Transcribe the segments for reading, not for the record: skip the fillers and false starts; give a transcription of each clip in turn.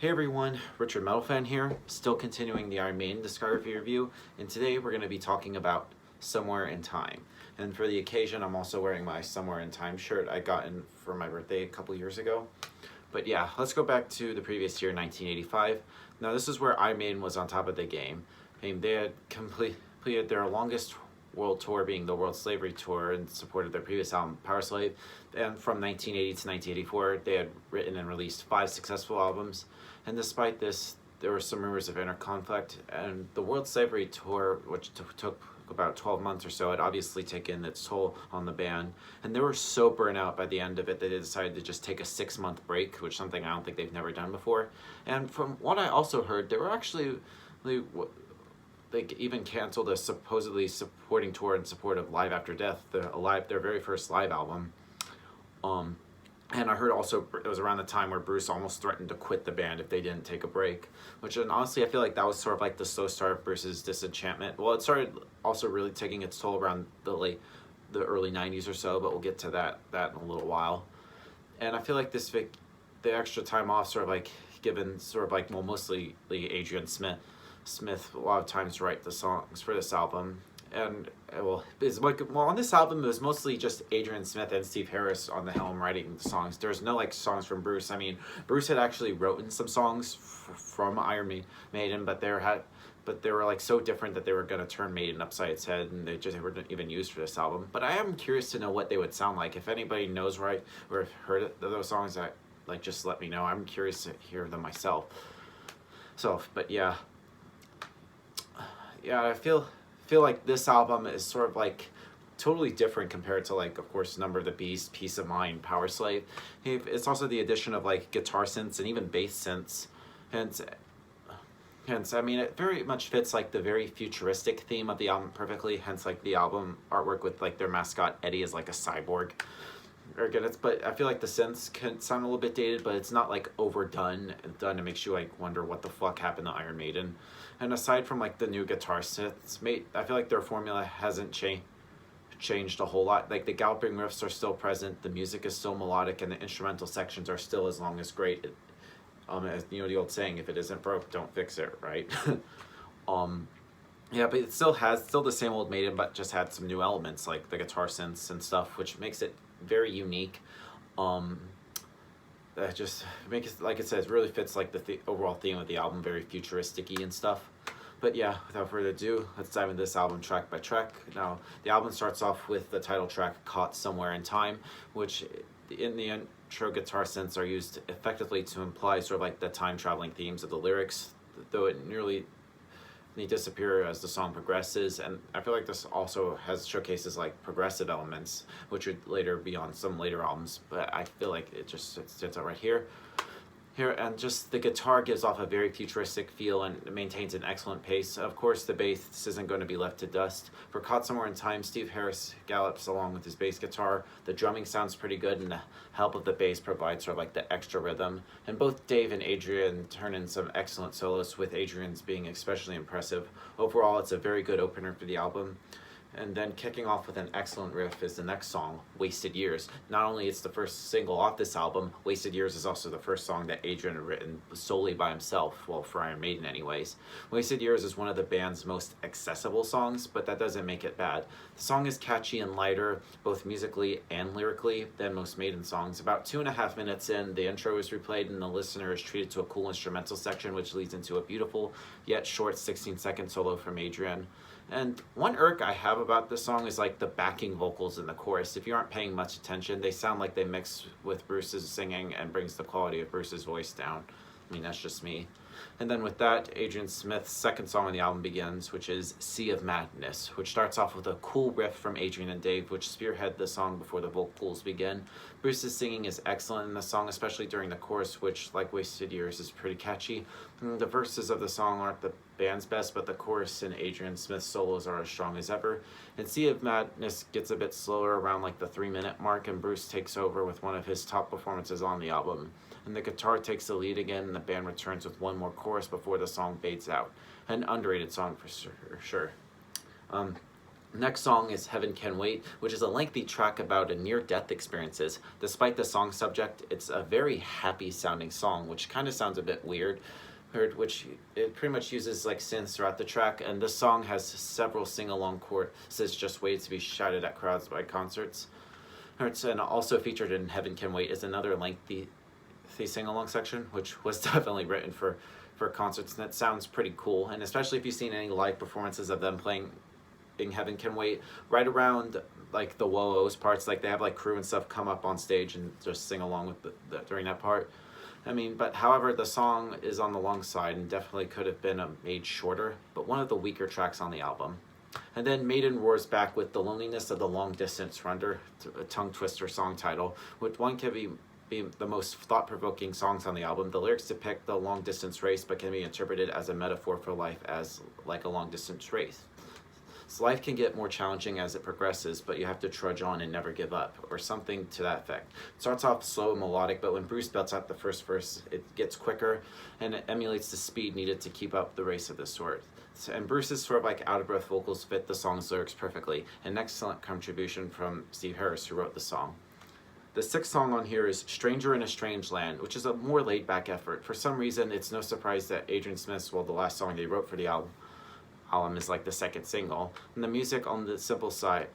Hey everyone, Richard Metalfan here, still continuing the Iron Maiden discography review, and today we're going to be talking about Somewhere in Time. And for the occasion, I'm also wearing my Somewhere in Time shirt I got in for my birthday a couple years ago. But yeah, let's go back to the previous year, 1985. Now this is where Iron Maiden was on top of the game. I mean, they had completed their longest world tour, being the World Slavery Tour, in support of their previous album, Power Slave. And from 1980 to 1984, they had written and released 5 successful albums. And despite this, there were some rumors of inner conflict, and the World Slavery Tour, which took about 12 months or so, had obviously taken its toll on the band. And they were so burnt out by the end of it that they decided to just take a 6-month break, which is something I don't think they've never done before. And from what I also heard, they were actually, they even canceled a supposedly supporting tour in support of Live After Death, their very first live album. And I heard also it was around the time where Bruce almost threatened to quit the band if they didn't take a break. Which, and honestly, I feel like that was sort of like the slow start of Bruce's disenchantment. Well, it started also really taking its toll around the early 90s or so, but we'll get to that in a little while. And I feel like the extra time off sort of like given sort of like, well, mostly Adrian Smith a lot of times write the songs for this album. And on this album, it was mostly just Adrian Smith and Steve Harris on the helm writing the songs. There's no like songs from Bruce. I mean, Bruce had actually written some songs from Iron Maiden, but they were like so different that they were going to turn Maiden upside its head, and they weren't even used for this album. But I am curious to know what they would sound like. If anybody knows or heard those songs, just let me know. I'm curious to hear them myself. So, but yeah, I feel like this album is sort of like totally different compared to, like, of course, Number of the Beast, Peace of Mind, Power Slave. It's also the addition of like guitar synths and even bass synths. Hence, I mean, it very much fits like the very futuristic theme of the album perfectly. Hence, like the album artwork with like their mascot Eddie is like a cyborg. But I feel like the synths can sound a little bit dated, but it's not like overdone and makes you like wonder what the fuck happened to Iron Maiden. And aside from like the new guitar synths, I feel like their formula hasn't changed a whole lot. Like the galloping riffs are still present, the music is still melodic, and the instrumental sections are still as long as great. As you know, the old saying, if it isn't broke, don't fix it, right? Yeah, but it still the same old Maiden, but just had some new elements like the guitar synths and stuff, which makes it very unique. That just makes it, like it says, really fits like the overall theme of the album, very futuristic-y and stuff. But yeah, without further ado, let's dive into this album track by track. Now, the album starts off with the title track, Caught Somewhere in Time, which in the intro guitar synths are used effectively to imply sort of like the time-traveling themes of the lyrics, though they disappear as the song progresses. And I feel like this also showcases like progressive elements, which would later be on some later albums, but I feel like it sits out right here. And just the guitar gives off a very futuristic feel and maintains an excellent pace. Of course, the bass isn't going to be left to dust. For Caught Somewhere in Time, Steve Harris gallops along with his bass guitar. The drumming sounds pretty good, and the help of the bass provides sort of like the extra rhythm. And both Dave and Adrian turn in some excellent solos, with Adrian's being especially impressive. Overall, it's a very good opener for the album. And then kicking off with an excellent riff is the next song, Wasted Years. Not only it's the first single off this album, Wasted Years is also the first song that Adrian had written solely by himself, well, for Iron Maiden anyways. Wasted Years is one of the band's most accessible songs, but that doesn't make it bad. The song is catchy and lighter, both musically and lyrically, than most Maiden songs. About 2.5 minutes in, the intro is replayed and the listener is treated to a cool instrumental section, which leads into a beautiful, yet short 16-second solo from Adrian. And one irk I have about this song is like the backing vocals in the chorus. If you aren't paying much attention, they sound like they mix with Bruce's singing and brings the quality of Bruce's voice down. I mean, that's just me. And then with that, Adrian Smith's second song on the album begins, which is Sea of Madness, which starts off with a cool riff from Adrian and Dave, which spearhead the song before the vocals begin. Bruce's singing is excellent in the song, especially during the chorus, which, like Wasted Years, is pretty catchy. The verses of the song aren't the band's best, but the chorus and Adrian Smith's solos are as strong as ever. And Sea of Madness gets a bit slower around like the 3-minute mark, and Bruce takes over with one of his top performances on the album. And the guitar takes the lead again, and the band returns with one more chorus before the song fades out. An underrated song for sure. Next song is Heaven Can Wait, which is a lengthy track about a near-death experiences. Despite the song subject, it's a very happy sounding song, which kind of sounds a bit weird, which it pretty much uses like synths throughout the track, and this song has several sing-along choruses just waited to be shouted at crowds by concerts. And also featured in Heaven Can Wait is another lengthy sing-along section, which was definitely written for concerts, and it sounds pretty cool, and especially if you've seen any live performances of them playing Heaven Can Wait, right around like the Woos parts, like they have like crew and stuff come up on stage and just sing along with during that part. I mean, but however, the song is on the long side and definitely could have been made shorter, but one of the weaker tracks on the album. And then Maiden roars back with The Loneliness of the Long Distance Runner, a tongue twister song title, which one can be the most thought-provoking songs on the album. The lyrics depict the long-distance race, but can be interpreted as a metaphor for life as like a long-distance race. So life can get more challenging as it progresses, but you have to trudge on and never give up, or something to that effect. It starts off slow and melodic, but when Bruce belts out the first verse, it gets quicker, and it emulates the speed needed to keep up the race of this sort. And Bruce's sort of like out-of-breath vocals fit the song's lyrics perfectly, an excellent contribution from Steve Harris, who wrote the song. The sixth song on here is Stranger in a Strange Land, which is a more laid-back effort. For some reason, it's no surprise that Adrian Smith's, well, the last song they wrote for the album is like the second single. And the music on the simple side,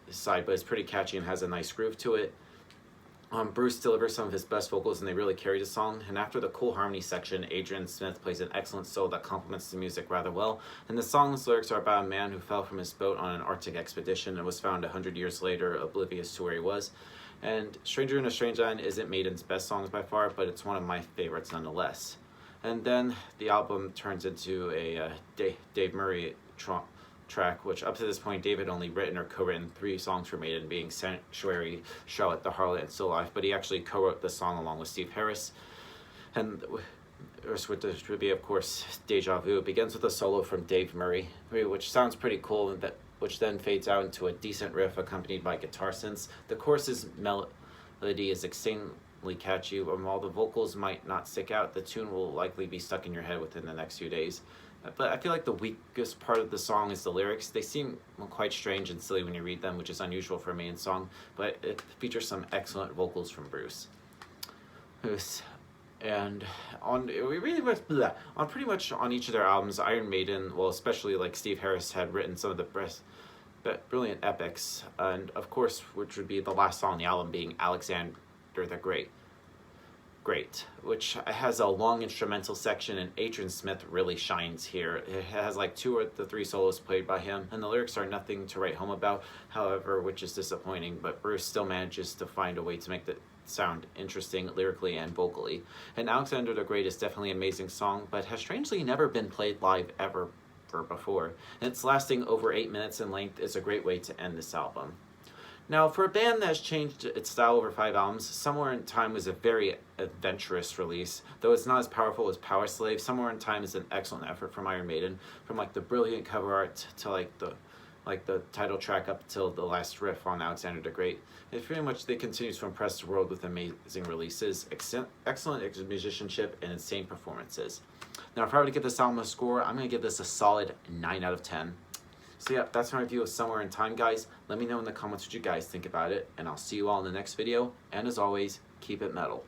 but it's pretty catchy and has a nice groove to it. Bruce delivers some of his best vocals and they really carry the song. And after the cool harmony section, Adrian Smith plays an excellent solo that complements the music rather well. And the song's lyrics are about a man who fell from his boat on an Arctic expedition and was found 100 years later, oblivious to where he was. And Stranger in a Strange Land isn't Maiden's best songs by far, but it's one of my favorites nonetheless. And then the album turns into a Dave Murray track, which up to this point Dave had only written or co-written 3 songs for Maiden, being Sanctuary, Charlotte the Harlot, and Still Life, but he actually co-wrote the song along with Steve Harris. And which would be, of course, Deja Vu. It begins with a solo from Dave Murray, which sounds pretty cool, which then fades out into a decent riff accompanied by guitar synths. The chorus's melody is extremely catchy, and while the vocals might not stick out, the tune will likely be stuck in your head within the next few days. But I feel like the weakest part of the song is the lyrics. They seem quite strange and silly when you read them, which is unusual for a Maiden song, but it features some excellent vocals from Bruce. And on pretty much on each of their albums, Iron Maiden, well, especially like Steve Harris, had written some of the brilliant epics, and of course, which would be the last song on the album being Alexander the Great, which has a long instrumental section, and Adrian Smith really shines here. It has like 2 or 3 solos played by him, and the lyrics are nothing to write home about, however, which is disappointing, but Bruce still manages to find a way to make the sound interesting lyrically and vocally. And Alexander the Great is definitely an amazing song, but has strangely never been played live ever before, and it's lasting over 8 minutes in length is a great way to end this album. Now, for a band that has changed its style over 5 albums, Somewhere in Time was a very adventurous release. Though it's not as powerful as Power Slave, Somewhere in Time is an excellent effort from Iron Maiden, from like the brilliant cover art to like the title track up till the last riff on Alexander the Great. It pretty much they continue to impress the world with amazing releases, excellent musicianship, and insane performances. Now, if I were to give this album a score, I'm going to give this a solid 9 out of 10. So yeah, that's my review of Somewhere in Time, guys. Let me know in the comments what you guys think about it, and I'll see you all in the next video. And as always, keep it metal.